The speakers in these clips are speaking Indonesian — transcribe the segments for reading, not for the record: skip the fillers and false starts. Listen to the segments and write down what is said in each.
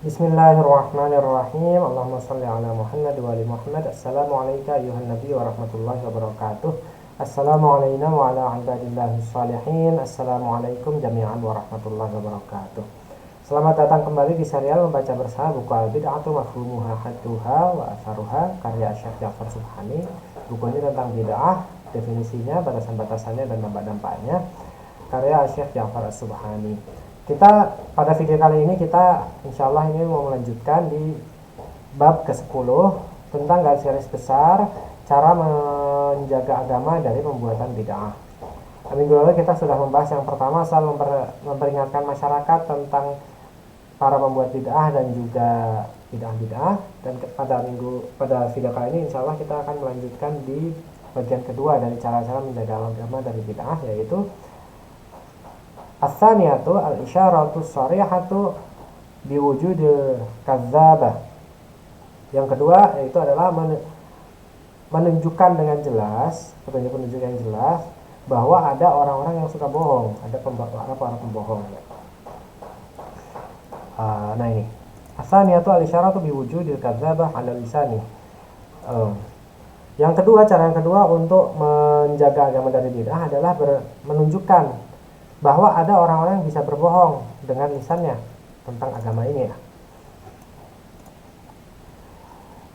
Bismillahirrahmanirrahim. Allahumma shalli ala Muhammad wa ali Muhammad. Assalamualaikum ayuhan nabi wa rahmatullahi wabarakatuh. Assalamualaikum wa ala ibadillahis shalihin. Assalamualaikum jami'an wa rahmatullahi wabarakatuh. Selamat datang kembali di serial membaca bersama buku Al-Bid'atu Mafhumuha Hadduha wa Atharuha karya Syekh Ja'far Subhani. Buku ini tentang bid'ah, definisinya, batasan-batasannya dan dampak-dampaknya, karya Syekh Ja'far Subhani. Kita pada video kali ini insyaallah ini mau melanjutkan di bab ke-10 tentang garis besar cara menjaga agama dari pembuatan bid'ah. Minggu lalu kita sudah membahas yang pertama soal memperingatkan masyarakat tentang para pembuat bid'ah dan juga bid'ah, dan pada video kali ini insyaallah kita akan melanjutkan di bagian kedua dari cara-cara menjaga agama dari bid'ah, yaitu As-saniyatu al-isyaratu sharihatu biwujudil kadzdzabah. Yang kedua yaitu adalah menunjukkan dengan jelas, petunjuk yang jelas bahwa ada orang-orang yang suka bohong, ada para pembohong. Nah ini. As-saniyatu al-isyaratu biwujudil kadzdzabah 'ala lisani. Yang kedua, cara yang kedua untuk menjaga agama dari bid'ah adalah menunjukkan bahwa ada orang-orang yang bisa berbohong dengan lisannya tentang agama ini.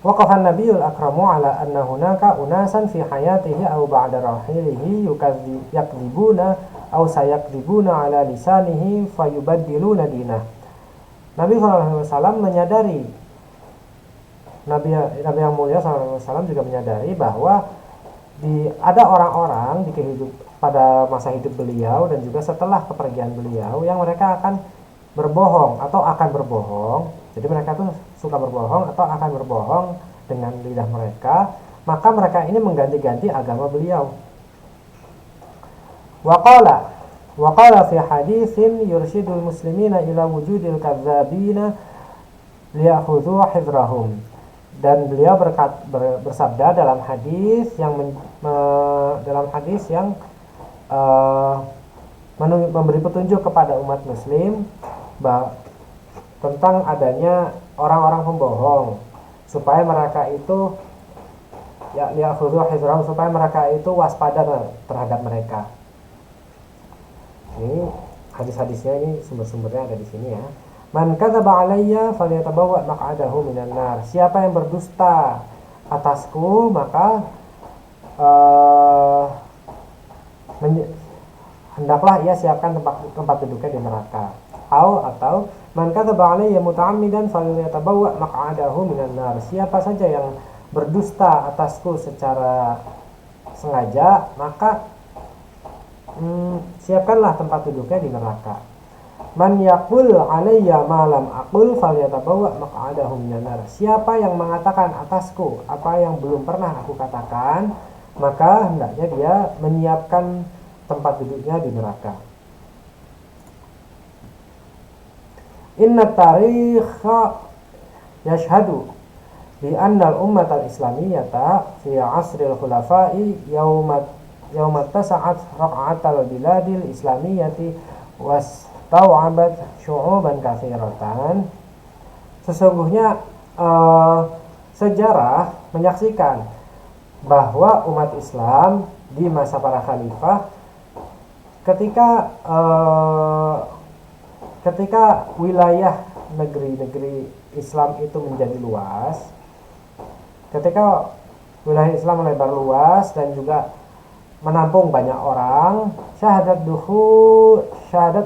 Waqafan Nabiyul Akramu ala anna hunaka unasan fi hayatihi aw ba'da rahilihi yakdzibuna aw sayakdzibuna ala lisanihi fayubaddiluna dinah. Nabi SAW menyadari, Nabi yang mulia SAW juga menyadari bahwa ada orang-orang pada masa hidup beliau dan juga setelah kepergian beliau yang mereka akan berbohong atau akan berbohong. Jadi mereka tuh suka berbohong atau akan berbohong dengan lidah mereka, maka mereka ini mengganti-ganti agama beliau. Waqala fi haditsin yurshidul muslimina ila wujudil kadzdzabina liyakhudhu hizrahum. Dan beliau bersabda dalam hadis yang memberi petunjuk kepada umat muslim tentang adanya orang-orang pembohong, supaya mereka itu supaya mereka itu waspada terhadap mereka. Ini hadis-hadisnya, ini sumber-sumbernya ada di sini ya. Man kadzaba alayya falyatabawwa maq'adahu minan nar. Siapa yang berdusta atasku maka hendaklah ia siapkan tempat duduknya di neraka. Atau man kadzaba alayya muta'ammidan falyatabawwa maq'adahu minan nar. Siapa saja yang berdusta atasku secara sengaja, maka siapkanlah tempat duduknya di neraka. Man yaqul alayya ma lam aqul falyatabawwa maq'adahu minan nar. Siapa yang mengatakan atasku apa yang belum pernah aku katakan, maka hendaknya dia menyiapkan tempat duduknya di neraka. Inna tarikha yashhadu bi anna al-ummata al-islamiyyata fi 'asril khulafa'i yawma tasa'at raq'atal biladil islamiyyati tau'abat syu'uban katsiratan. Sesungguhnya sejarah menyaksikan bahwa umat Islam di masa para khalifah ketika wilayah negeri-negeri Islam itu menjadi luas, ketika wilayah Islam melebar luas dan juga menampung banyak orang, syahadat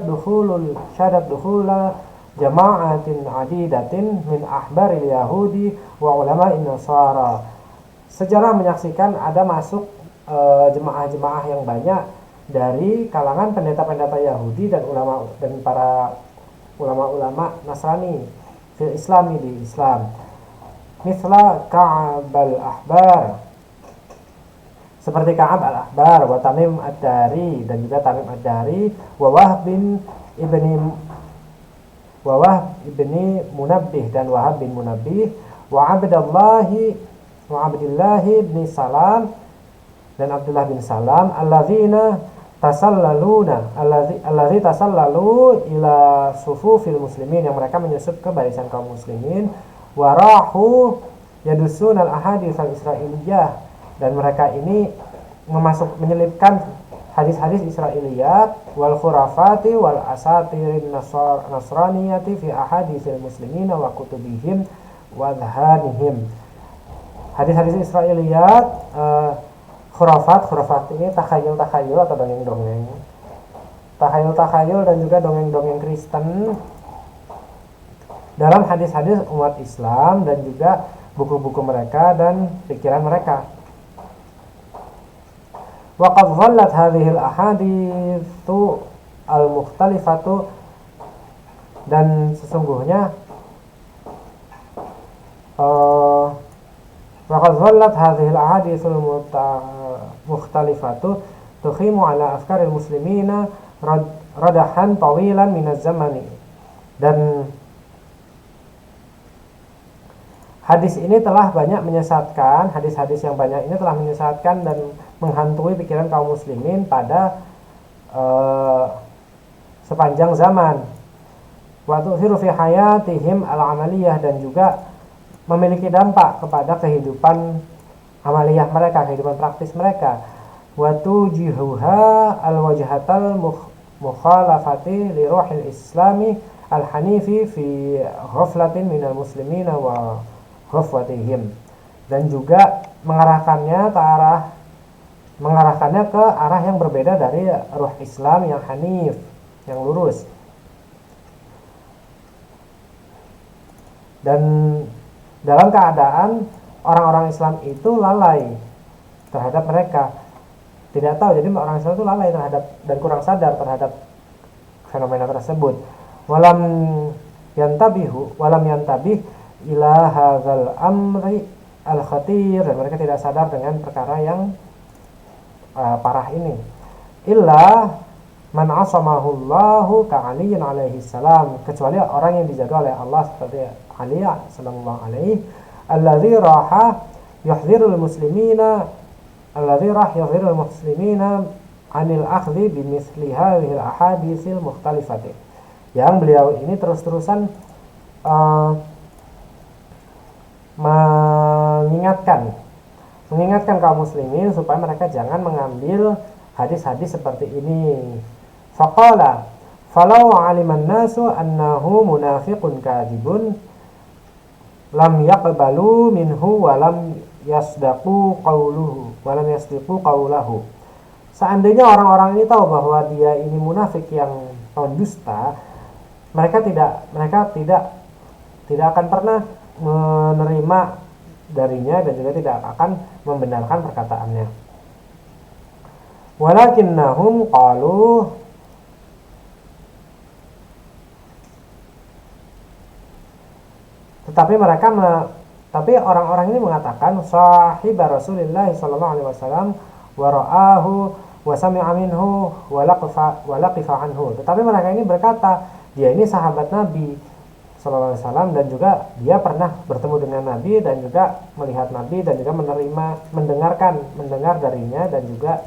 dukhula jama'atin adidatin min ahbaril yahudi wa ulama'in nasara. Sejarah menyaksikan ada masuk jemaah-jemaah yang banyak dari kalangan pendeta-pendeta Yahudi dan para ulama-ulama Nasrani fil Islami, di Islam. Misla Ka'ab al-Ahbar, seperti Ka'ab al-Ahbar, wa Tamim ad-Dari, dan juga Tamim ad-Dari, wa Wahb ibni Munabbih, dan Wahab bin Munabbih, wa Abdullah bin Salam, dan Abdullah bin Salam, alladzina tasallaluna allazi tasallalu ila sufufil muslimin, yang mereka menyusup ke barisan kaum muslimin, warahu yadusun al ahadits al israiliyah, dan mereka ini menyelipkan hadis-hadis Israiliyat wal khurafati wal asatirin nasraniyati fi ahaditsil muslimina wa kutubihim wa adhanihim. Hadis-hadis Israiliyat, khurafat ini takhayul atau dongeng-dongeng, takhayul dan juga dongeng-dongeng Kristen dalam hadis-hadis umat Islam dan juga buku-buku mereka dan pikiran mereka. Wa qad dhallat hadhihi al-ahaditsu al-mukhtalifatu, dan sesungguhnya wa qad dhallat hadhihi al-ahaditsu al-mukhtalifatu tukhimu ala afkaril muslimina radahan tawilan minaz zamani. Dan hadis ini telah banyak menyesatkan, hadis-hadis yang banyak ini telah menyesatkan dan menghantui pikiran kaum muslimin pada sepanjang zaman. Wa tu'thiru fi hayatihim al-amaliyah, dan juga memiliki dampak kepada kehidupan amaliyah mereka, kehidupan praktis mereka. Wa tujihuha al-wajhatal mukhalafati li ruhil islami al-hanifi fi ghaflatin minal muslimina wa ghafwatihim, dan juga mengarahkannya ke arah yang berbeda dari ruh Islam yang hanif, yang lurus. Dan dalam keadaan orang-orang Islam itu lalai terhadap mereka, tidak tahu. Jadi orang Islam itu lalai terhadap dan kurang sadar terhadap fenomena tersebut. Walam yantabih ila hadzal amri al-khatir, dan mereka tidak sadar dengan perkara yang parah ini. Illa man asamahu Allahu ka Aliyin alaihi salam, kecuali orang yang dijaga oleh Allah seperti Ali sallallahu alaihi, alladzi raha yuhdhirul muslimina anil akhdhi bimithli hadhihi al-ahaditsil mukhtalifati, yang beliau ini terus-terusan mengingatkan kaum muslimin supaya mereka jangan mengambil hadis-hadis seperti ini. Faqala falau aliman nasu annahu munafiqun kadhibun lam yaqbalu minhu wa lam yasdaqu qawluhu. Seandainya orang-orang ini tahu bahwa dia ini munafik yang pendusta, mereka tidak akan pernah menerima darinya dan juga tidak akan membenarkan perkataannya. Walakinnahum qalu, tapi orang-orang ini mengatakan sahib Rasulullah sallallahu alaihi wasallam wa ra'ahu wa sami'a minhu wa laqifa anhu. Tetapi mereka ini berkata, dia ini sahabat Nabi sallallahu alaihi wasallam, dan juga dia pernah bertemu dengan Nabi dan juga melihat Nabi dan juga mendengar darinya, dan juga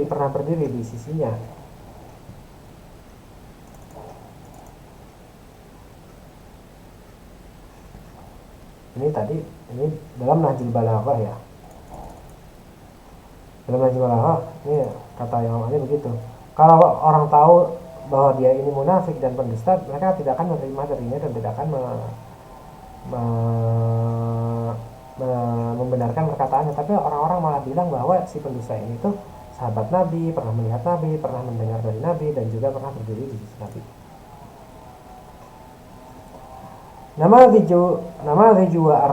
pernah berdiri di sisinya. Ini dalam Nahjul Balaghah ya. Dalam Nahjul Balaghah ini kata Imam Ali begitu. Kalau orang tahu bahwa dia ini munafik dan pendusta, mereka tidak akan menerima darinya dan tidak akan membenarkan perkataannya. Tapi orang-orang malah bilang bahwa si pendusta ini tuh sahabat Nabi, pernah melihat Nabi, pernah mendengar dari Nabi, dan juga pernah berdiri di sisi Nabi. Namadziju wa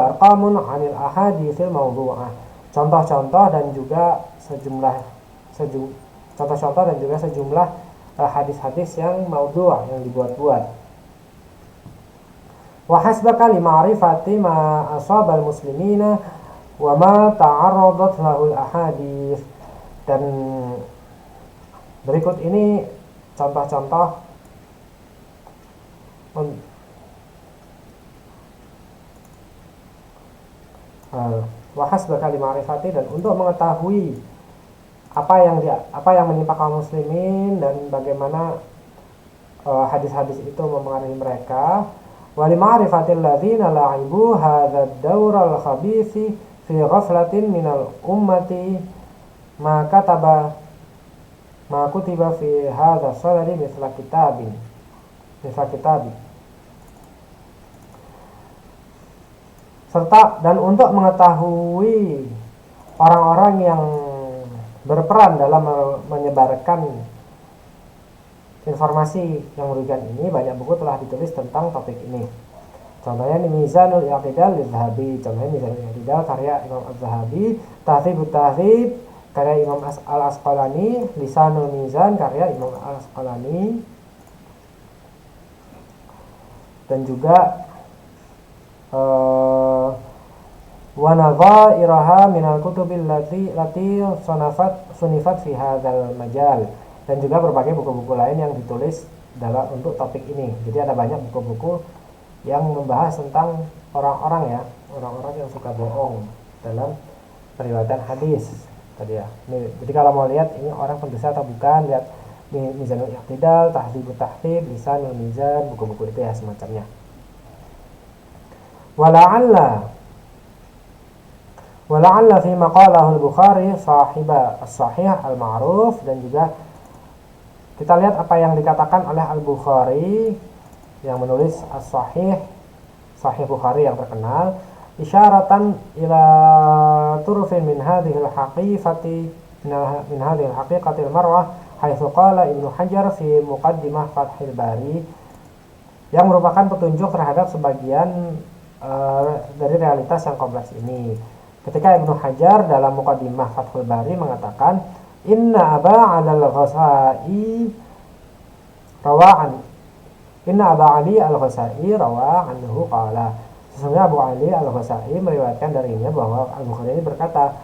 arqamun 'anil ahaditsil mawdu'ah. Contoh-contoh dan juga sejumlah hadis-hadis yang maudhu', yang dibuat-buat. Wa hasbaka li ma'rifati ma asabal muslimina wa ma ta'arradat lahul ahadits. Dan berikut ini contoh-contoh wa hasbaka li ma'rifati, dan untuk mengetahui apa yang menimpa kaum muslimin dan bagaimana hadis-hadis itu mempengaruhi mereka. Wa li ma'rifatil ladzina la'ibu hadzal daural khabisi fi ghaflatin minal ummati ma kutiba fi hadzal sadri misla kitabi. Serta dan untuk mengetahui orang-orang yang berperan dalam menyebarkan informasi yang merugikan ini, banyak buku telah ditulis tentang topik ini. Contohnya Mizanul I'tidal Lidz-Dzahabi, contohnya Mizanul I'tidal karya Imam Az-Zahabi, Tahdzibut Tahdzib karya Imam Al-Asqalani, Lisanul Mizan karya Imam Al-Asqalani, dan juga wa nadhairaha minal kutubil lati sunifat fi hadzal majal, dan juga berbagai buku-buku lain yang ditulis untuk topik ini. Jadi ada banyak buku-buku yang membahas tentang orang-orang yang suka bohong dalam periwayatan hadis tadi ya. Jadi kalau mau lihat ini orang pendusta atau bukan, lihat Mizanul I'tidal, Tahdzibut Tahdzib, Lisanul Mizan, buku-buku itu ya semacamnya. Wala'alla fi maqalahu al-Bukhari sahiba as-sahih al-ma'ruf, dan juga kita lihat apa yang dikatakan oleh Al-Bukhari yang menulis as-sahih, Sahih Bukhari yang terkenal, isyaratan ila turfin min hadhihi al-haqiqati al-marwah haitsu qala Ibnu Hajar fi muqaddimah Fathul Bari, yang merupakan petunjuk terhadap sebagian dari realitas yang kompleks ini. Ketika Ibnu Hajar dalam muqaddimah Fathul Bari mengatakan, Inna Aba Ali al-Ghazai rawa anhu qala, sesungguhnya Abu Ali al-Ghazai meriwayatkan darinya bahwa Al-Bukhari ini berkata,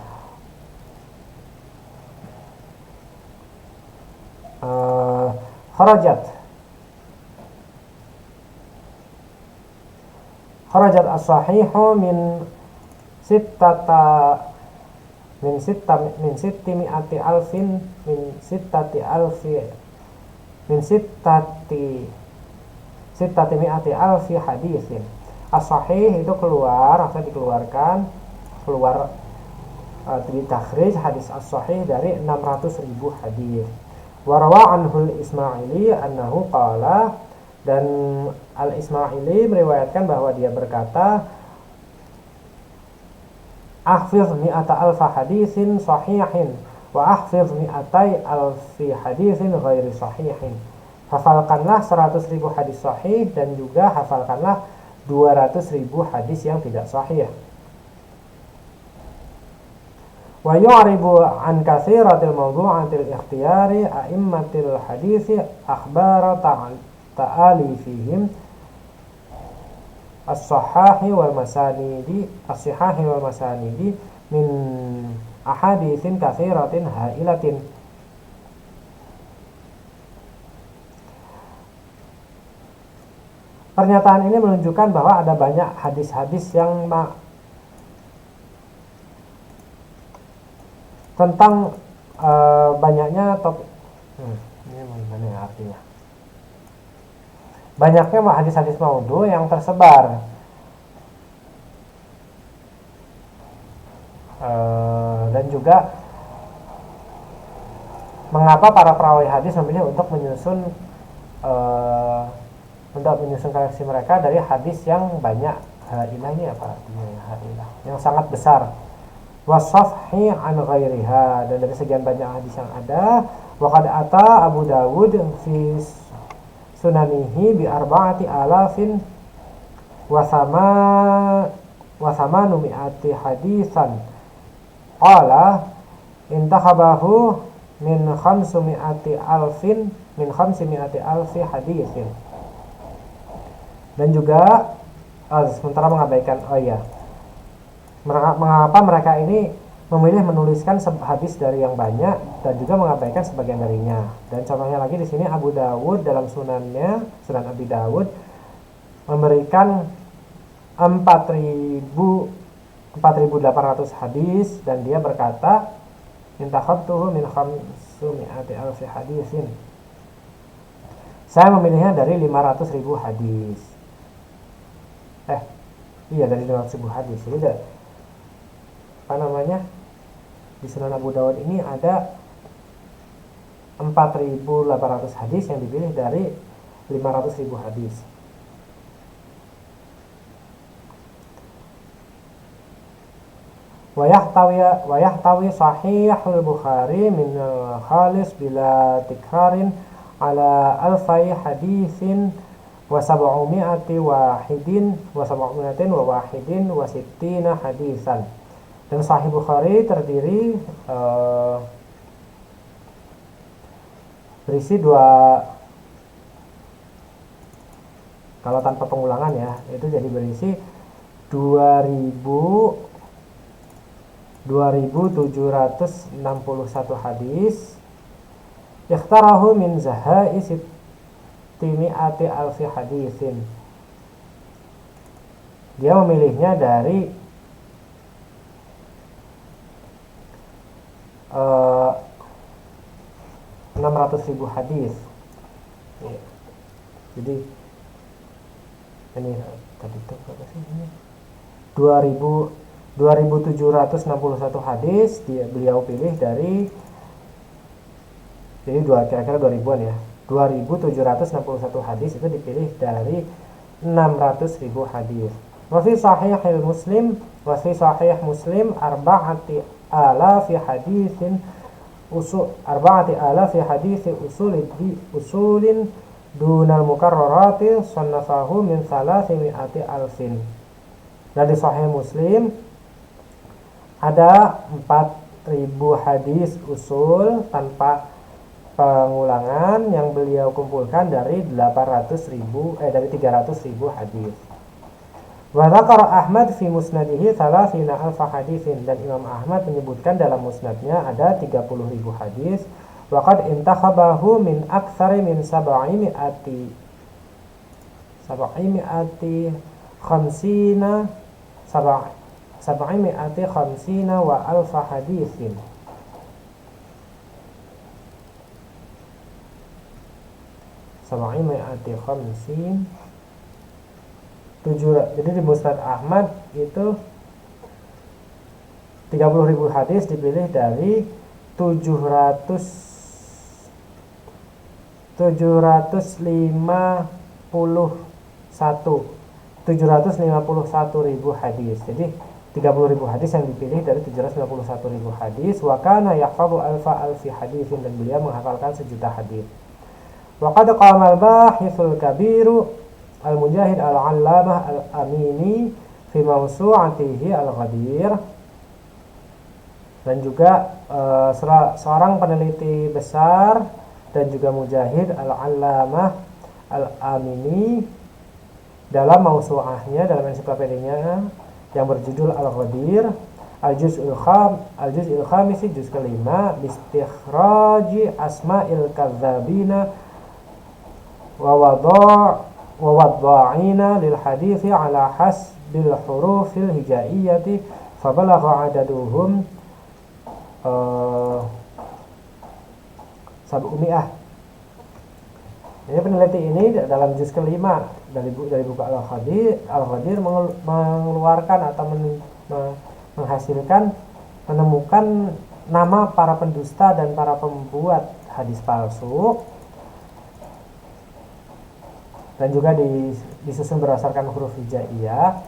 kharajat as-sahihu min sittati mi'ati alfi hadisin. As-sahih itu keluar di takhrij hadis as-sahih dari 600.000 hadis. Wa rawa anhu al-Ismaili annahu qala, dan Al-Ismaili meriwayatkan bahwa dia berkata, ahfiz mi'ata alfa hadisin sahihin wa ahfiz mi'atai alfi hadisin ghairi sahihin. Hafalkanlah 100.000 hadis sahih dan juga hafalkanlah 200.000 hadis yang tidak sahih. Wa yu'ribu an katsiratil mawdu'atil ikhtiyari a'immatil hadisi akhbara ta'alifihim as-sahahi wal masanidi min ahaditsin katsiratin hailatin. Pernyataan ini menunjukkan bahwa ada banyak hadis-hadis yang tentang banyaknya topik. Ini mana ya artinya? Banyaknya hadis-hadis maudhu yang tersebar. Dan juga mengapa para perawi hadis memilih untuk menyusun koleksi mereka dari hadis yang banyak. Hailah ini apa artinya ya? Hailah yang sangat besar. Wasafhi an ghairiha, dan dari sekian banyak hadis yang ada. Wa qad ata Abu Dawud fi sunanihi bi arba'ati alafin wa samanu mi'ati hadisan. Qala intakhabahu min 500 alfi hadisin. Dan juga sementara mengabaikan mengapa mereka ini memilih menuliskan hadis dari yang banyak dan juga mengabaikan sebagian darinya. Dan contohnya lagi di sini Abu Dawud dalam sunannya, Sunan Abi Dawud, memberikan 4.800 hadis, dan dia berkata intakhabtuhu min 500,000 hadisin. Saya memilihnya dari 500.000 hadis. Iya, dari 500.000 hadis. Jadi di Sunan Abu Dawud ini ada 4.800 hadis yang dipilih dari 500.000 hadis. Wa yahtawi sahihul Bukhari min khalis bila tikrarin ala alfai hadisin wa sab'umi'ati wahidin wa sittina hadisan. Dan Sahih Bukhari terdiri berisi kalau tanpa pengulangan ya, itu jadi berisi 2.761 hadis. Ikhtarahu min zahai sittimi'ati alfi hadisin. Dia memilihnya dari 600.000 hadis. Ya. Jadi ini tadi itu berapa sih ini? 2.761 hadis beliau pilih dari, jadi kira-kira 2000-an ya. 2.761 hadis itu dipilih dari 600.000 hadis. Wa fi sahih Muslim arba'ati alafi hadisin usulin dunal mukarrarati sannafahu min 300,000. Dan di Sahih Muslim ada 4.000 hadis usul tanpa pengulangan yang beliau kumpulkan dari 300.000 hadis. Wa dzakara Ahmad fi musnadihi 30,000 hadisin. Dan Imam Ahmad menyebutkan dalam musnadnya ada 30.000 hadis. Wa qad intakhabahu min aktsari min 750 wa alfa hadisin. Jadi di Musnad Ahmad itu 30.000 hadis dipilih dari 751.000 hadis. Jadi 30.000 hadis yang dipilih dari 751.000 hadis. Wa kana yahfazu alfi hadisin. Dan beliau menghafalkan 1.000.000 hadis. Wa qad qama al-bahithul kabiru al-mujahid al-allamah al-amini fi mawsu'atihi al-ghadir. Dan juga seorang peneliti besar dan juga mujahid al-allamah al-amini dalam mausu'ahnya, dalam ensiklopedianya yang berjudul Al-Ghadir, al-juz'ul khamis, juz kelima, bistikhraji asma'il kadzabina wa wadda'ina lil hadithi ala hasbil hurufil hijaiyati fabalagha adaduhum sab'umi'ah. Ini peneliti ini dalam juz kelima dari buku Al-Ghadir mengeluarkan atau menemukan nama para pendusta dan para pembuat hadis palsu, dan juga disusun berdasarkan huruf hijaiyah,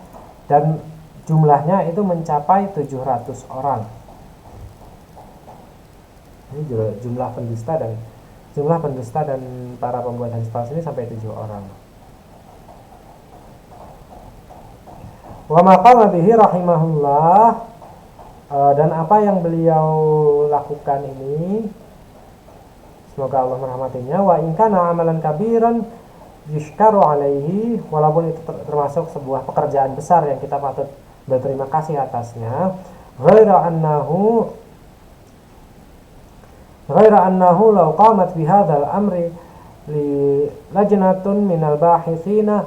dan jumlahnya itu mencapai 700 orang. Ini jumlah pendusta dan para pembuat hadis palsu ini sampai 7 orang. Wa maqama bihi rahimahullah, dan apa yang beliau lakukan ini, semoga Allah merahmatinya, wa in kana amalan kabiran yushkaru alaihi, walaupun itu termasuk sebuah pekerjaan besar yang kita patut berterima kasih atasnya, ghaira annahu law qamat bi hadzal amri li lajnatun minal bahithina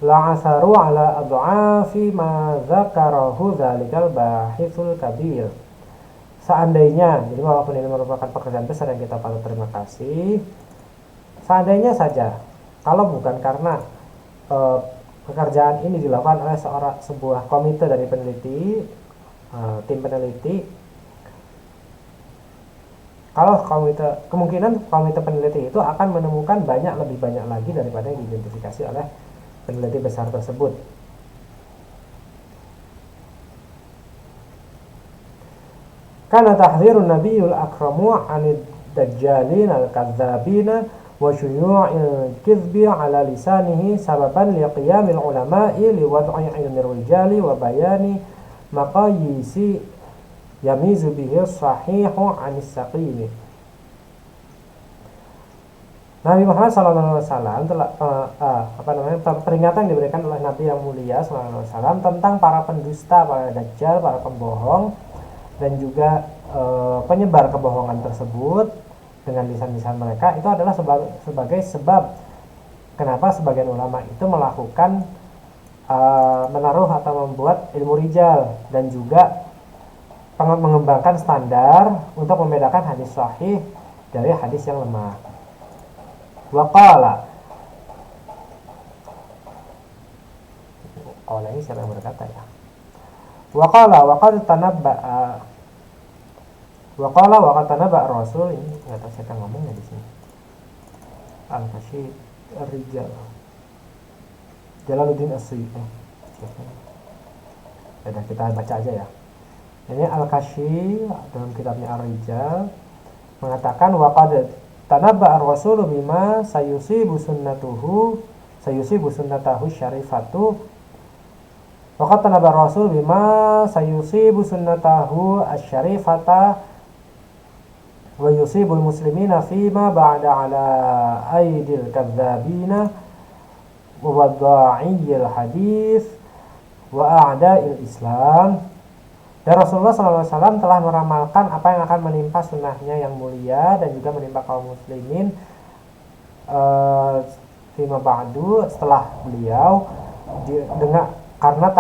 la'atharu ala ad'afi ma dzakarahu dzalikal bahithul kabir seandainya, jadi walaupun ini merupakan pekerjaan besar yang kita patut terima kasih, seandainya saja kalau bukan karena pekerjaan ini dilakukan oleh sebuah komite dari peneliti, tim peneliti, kalau kemungkinan komite peneliti itu akan menemukan lebih banyak lagi daripada yang diidentifikasi oleh peneliti besar tersebut. Kana tahdzirun nabiyul akramu 'anid dajjalin al-kadzdzabin wa syuyu'il kizbi 'ala lisanihi sababan liqiyamil ulama'i liwad'i 'ilmir rijali wa bayani maqayisi yamizu bihi sahihu 'anis saqimi. Nabi Muhammad SAW telah peringatan yang diberikan oleh Nabi yang mulia SAW tentang para pendusta, para dajjal, para pembohong dan juga penyebar kebohongan tersebut dengan lisan-lisan mereka, itu adalah sebagai sebab kenapa sebagian ulama itu melakukan menaruh atau membuat ilmu rijal dan juga mengembangkan standar untuk membedakan hadis sahih dari hadis yang lemah. Waqala, ini siapa yang berkata ya? Waqala waqad tanabba'a Rasul, ini enggak tahu siapa ngomongnya di sini. Al-Kashi Ar-Rijal. Jalaluddin As-Suyuti. Ya, kita baca aja ya. Ini Al-Kashi dalam kitabnya Ar-Rijal mengatakan waqad tanabba'a Rasul bima sayusibu sunnatahu syarifatu. Waqad tanabba'a Rasul bima sayusibu sunnatahu asy-syarifata wa yusibul muslimina fima ba'da ala aidil kadzdzabina wa wada'iyil hadis wa a'da'il Islam. Dan Rasulullah SAW telah meramalkan apa yang akan menimpa sunnahnya yang mulia dan juga menimpa kaum muslimin fima ba'du, setelah beliau karena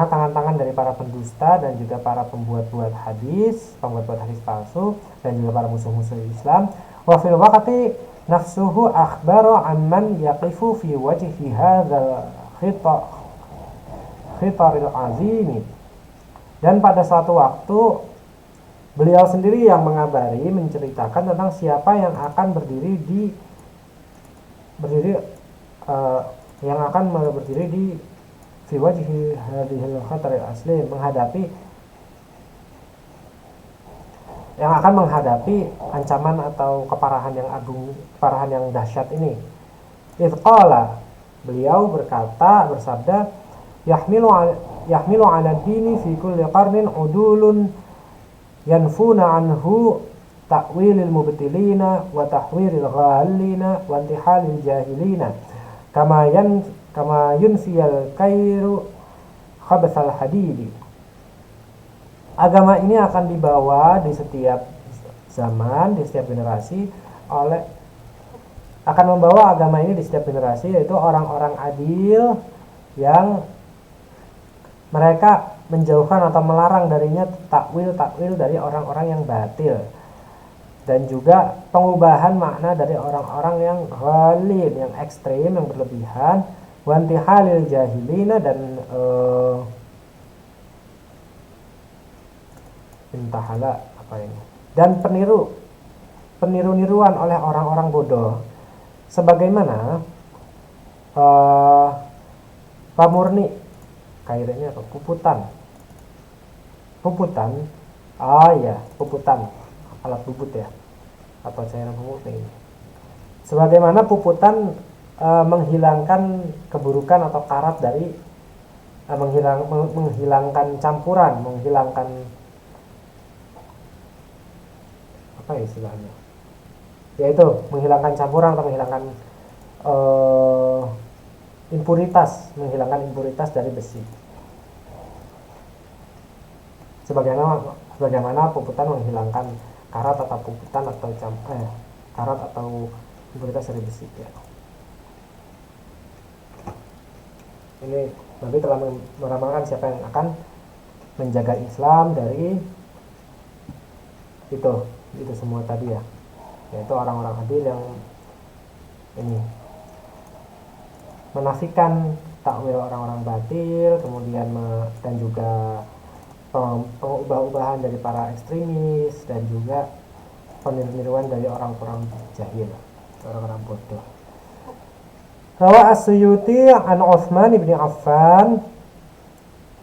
tangan-tangan dari para pendusta dan juga para pembuat hadis palsu dan juga para musuh-musuh Islam. Wa fil waqti nafsuhu akhbara amman yaqifu fi wajhi hadzal khitaril azim. Dan pada suatu waktu beliau sendiri yang menceritakan tentang siapa yang akan berdiri di fi wajhi hadhil khataril asli, yang akan menghadapi ancaman atau keparahan yang agung, keparahan yang dahsyat ini. Idz qala, beliau bersabda, yahmilu 'ala dini fi kulli qarnin udulun yanfuna anhu ta'wilil mubtilina wa tahwiril ghalina wa intihalil jahilina kama yunfiyal kairu khabasal hadidi. Agama ini akan dibawa di setiap zaman, di setiap generasi akan membawa agama ini di setiap generasi, yaitu orang-orang adil yang mereka menjauhkan atau melarang darinya takwil dari orang-orang yang batil, dan juga pengubahan makna dari orang-orang yang ghalin, yang ekstrim, yang berlebihan, wantihalil jahilina, dan intahala dan peniru-niruan oleh orang-orang bodoh, sebagaimana pamurni, kairnya apa? Puputan, alat bubut ya, atau cairan puput ini. Sebagaimana puputan menghilangkan keburukan atau karat dari menghilangkan campuran, menghilangkan apa istilahnya? Yaitu menghilangkan campuran atau menghilangkan menghilangkan impuritas dari besi. Sebagaimana puputan menghilangkan karat atau puputan atau karat atau impuritas dari besi ya. Ini Nabi telah meramalkan siapa yang akan menjaga Islam dari itu semua tadi ya, yaitu orang-orang adil yang ini menafikan takwil orang-orang batil, kemudian dan juga pengubah-ubahan dari para ekstremis, dan juga peniru-niruan dari orang-orang jahil, orang-orang bodoh. Rawa As-Suyuti an Utsman bin Affan.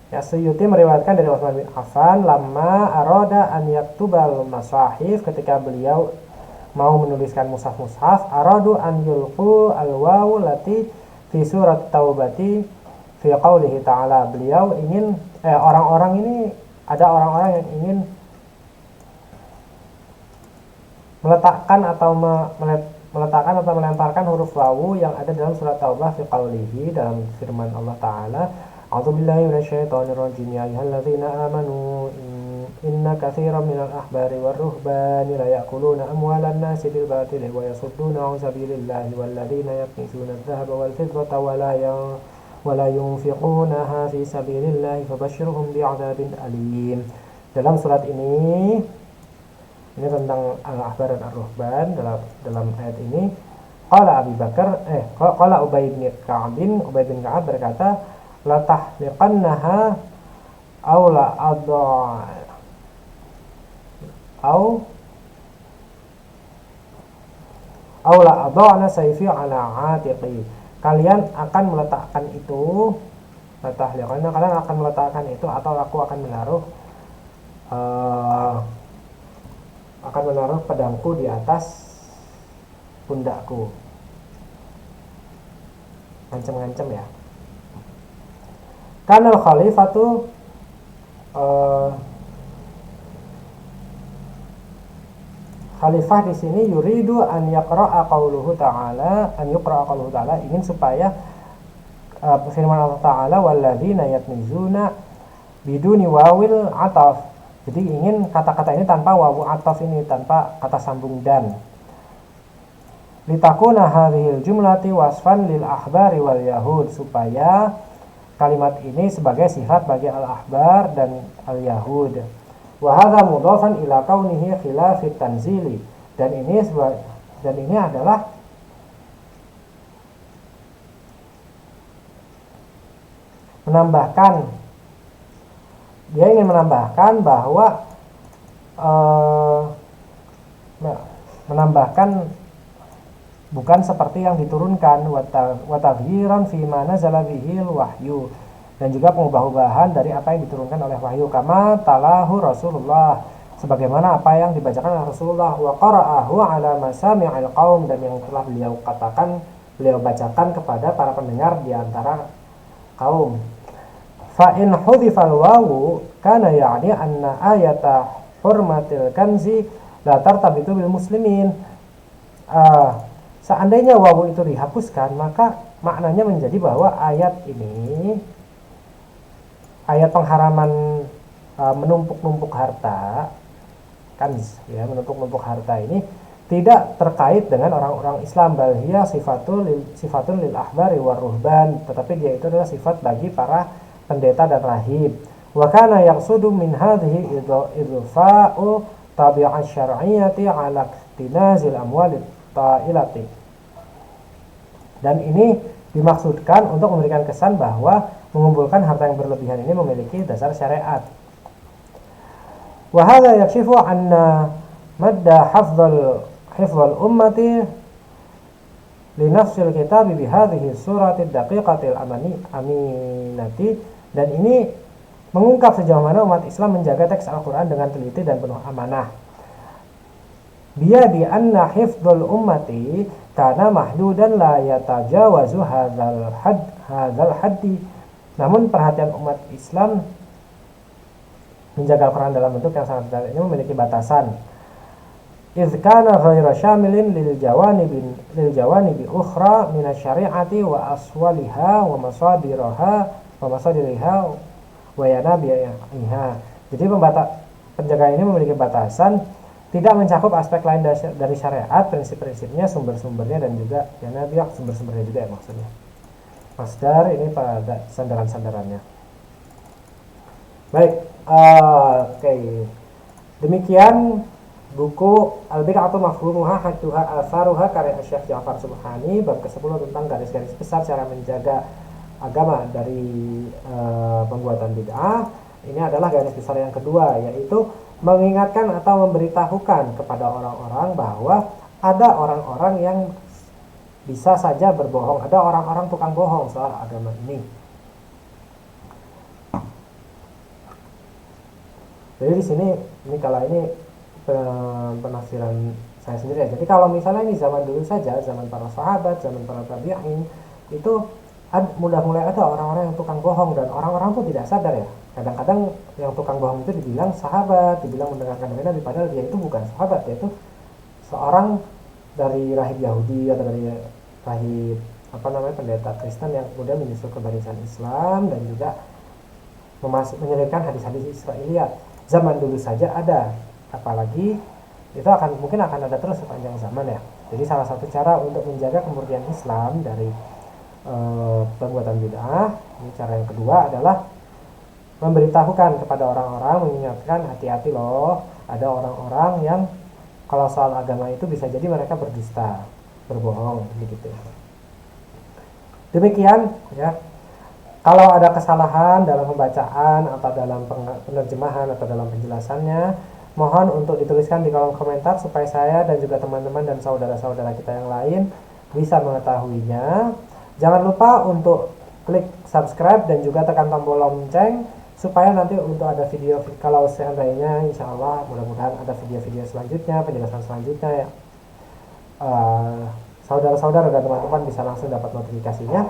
Ya, Suyuti meriwayatkan dari Utsman bin Affan, lama arada an yaktubal masahif, ketika beliau mau menuliskan mushaf-mushaf, aradu an yulqu al-wawu lati fi surat taubati fi qaulihi ta'ala. Beliau ingin orang-orang ini, ada orang-orang yang ingin meletakkan atau melemparkan huruf wawu yang ada dalam surat Taubah fi qaulihi, dalam firman Allah Ta'ala, a'udzubillahi minasyaitonirrajim, ya ayyuhalladzina amanu inna katsiran minal ahbari warruhbani la ya'kuluna amwalan nasi bil batili wa yasudduna 'an sabilillahi walladzina yaknizuna adh-dhahaba wal fiddata wa la yunfiqunaha fi sabilillahi fabashshirhum bi'adzabin alim. Dalam surat ini tentang al-ahbar dan ar-ruhban. Dalam ayat ini qala Ubay bin Ka'ab berkata, la tahliqannaha aw la adha'na sayfi ala atiqi. Kalian akan meletakkan itu, kalian akan meletakkan itu, atau aku akan menaruh pedangku di atas pundakku. Ngancem-ngancem ya. Kanal khalifatu khalifah di sini yuridu an yuqra'a qauluhu ta'ala, ingin supaya firman Allah Ta'ala, walladzina yatmizuna biduni wawil ataf. Jadi ingin kata-kata ini tanpa wawu ataf, ini tanpa kata sambung dan. Litakuna hadhil jumlati wasfan lil ahbari wal yahud, supaya kalimat ini sebagai sifat bagi al-ahbar dan al-yahud. Wa hadza mudhafan ila kaunihi khilafit tanzili, dan ini adalah dia ingin menambahkan bahwa bukan seperti yang diturunkan, wa taghyiran fi ma nazala bihil wahyu, dan juga pengubah-ubahan dari apa yang diturunkan oleh wahyu, kama talahu Rasulullah, sebagaimana apa yang dibacakan oleh Rasulullah, wa qara'ahu ala masami'il qaum, dan yang telah beliau bacakan kepada para pendengar di antara kaum. Fa in hudhifal wawu kana ya'ni anna ayata hurmatil kanzi la tartabitu bil muslimin. Seandainya wawu itu dihapuskan, maka maknanya menjadi bahwa ayat ini, ayat pengharaman menumpuk-numpuk harta, kanz ya, menumpuk-numpuk harta ini tidak terkait dengan orang-orang Islam, bal hiya sifatun lil ahbari war ruhban, tetapi dia itu adalah sifat bagi para pendeta dan rahib. Wa kana yaqsudu min hadhihi idfa'u tabi'at syar'iyyati 'ala tinazil amwalit ta'ilati. Dan ini dimaksudkan untuk memberikan kesan bahwa mengumpulkan harta yang berlebihan ini memiliki dasar syariat. Wa hadha yakshifu anna madda hifdzal ummati li nafsil kitab bi hadhihi surati daqiqatil aminati, dan ini mengungkap sejauh mana umat Islam menjaga teks Al-Quran dengan teliti dan penuh amanah. Biyadi anna hifdzul ummati kana mahdudan la yatajawazu hadzal haddi. Namun perhatian umat Islam menjaga Al-Quran dalam bentuk yang sangat detail ini memiliki batasan. Idz kana ghairu syamilin lil jawanibi ukhra min asy-syari'ati wa aswaliha wa masadiriha wa yanabiha. Jadi penjagaan ini memiliki batasan, tidak mencakup aspek lain dari syariat, prinsip-prinsipnya, sumber-sumbernya, dan juga yanabiah, sumber-sumbernya juga ya maksudnya. Masdar ini pada sandaran-sandarannya. Baik, oke. Demikian buku Al-Bid'atu Mafhumuha Hadduha Atharuha karya Syekh Ja'far Subhani, bab ke-10 tentang garis-garis besar cara menjaga agama dari pembuatan bid'ah. Ini adalah garis besar yang kedua, yaitu mengingatkan atau memberitahukan kepada orang-orang bahwa ada orang-orang yang bisa saja berbohong, ada orang-orang tukang bohong soal agama ini. Jadi di sini kalau ini penafsiran saya sendiri ya. Jadi kalau misalnya ini zaman dulu saja, zaman para sahabat, zaman para tabi'in, itu mulai ada orang-orang yang tukang bohong, dan orang-orang itu tidak sadar ya. Kadang-kadang yang tukang bohong itu dibilang sahabat, dibilang mendengarkan dari Nabi, padahal dia itu bukan sahabat, yaitu seorang dari rahib Yahudi atau dari rahib pendeta Kristen yang kemudian menyusul ke barisan Islam dan juga menyelipkan hadis-hadis Israiliyat. Zaman dulu saja ada, apalagi itu mungkin akan ada terus sepanjang zaman ya. Jadi salah satu cara untuk menjaga kemurnian Islam dari perbuatan bid'ah, ini cara yang kedua adalah memberitahukan kepada orang-orang, mengingatkan, hati-hati loh, ada orang-orang yang kalau soal agama itu bisa jadi mereka berdusta, berbohong begitu. Demikian ya. Kalau ada kesalahan dalam pembacaan atau dalam penerjemahan atau dalam penjelasannya, mohon untuk dituliskan di kolom komentar supaya saya dan juga teman-teman dan saudara-saudara kita yang lain bisa mengetahuinya. Jangan lupa untuk klik subscribe dan juga tekan tombol lonceng supaya nanti untuk ada video, kalau seandainya insya Allah mudah-mudahan ada video-video selanjutnya, penjelasan selanjutnya ya, saudara-saudara dan teman-teman bisa langsung dapat notifikasinya.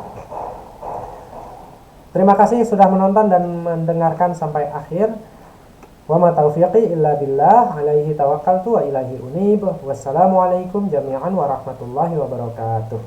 Terima kasih sudah menonton dan mendengarkan sampai akhir. Wa ma taufiqi illa billah, alaihi tawakkaltu wa ilaihi unib. Wassalamualaikum jami'an warahmatullahi wabarakatuh.